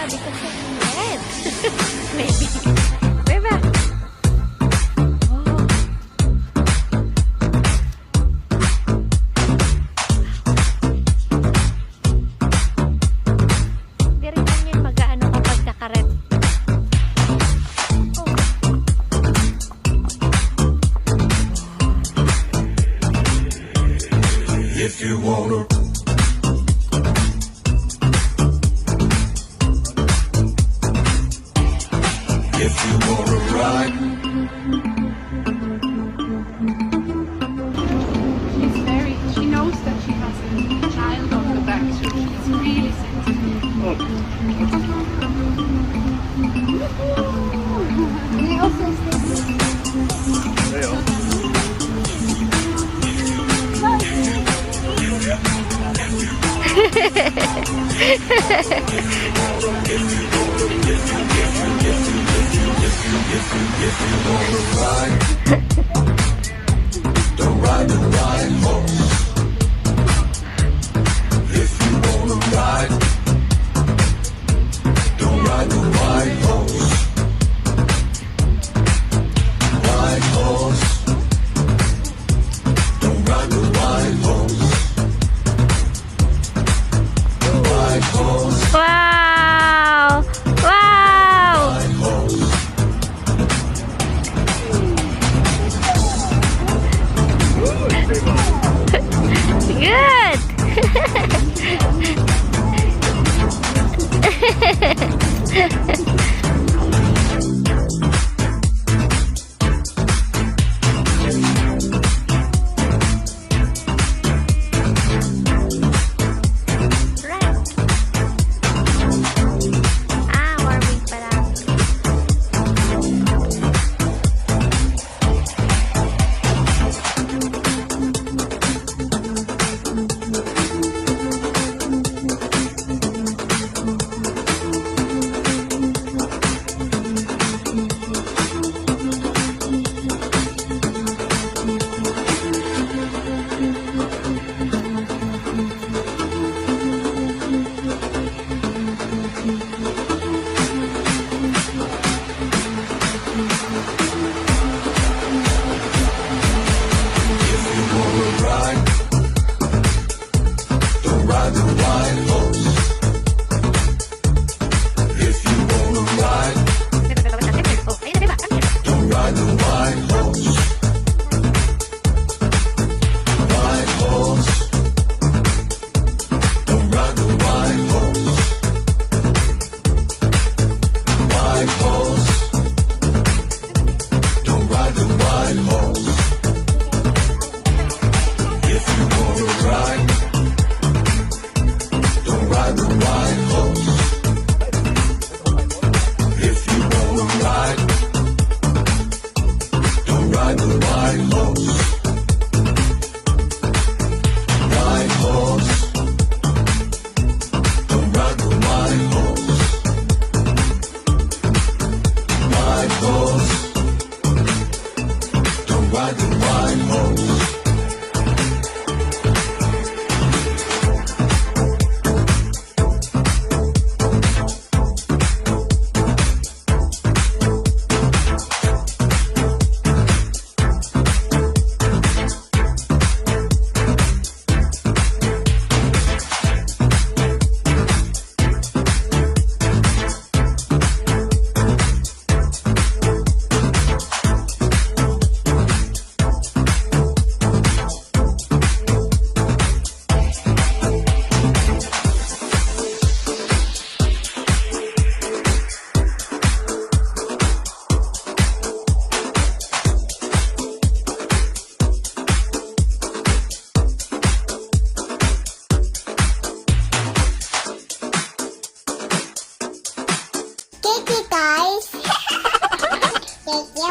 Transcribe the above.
Sabi ko sa red. Maybe. Beba. Oh. Hindi rin yan mag-ano kapag naka-red. If you wanna ride. She knows that she has a child on the back, so she's really sensitive. They also If you wanna ride, don't ride the white horse. If you wanna ride, don't ride the white horse. White horse, don't ride the white horse. The white horse. Wow! Wow! White horse. Good! Thank you.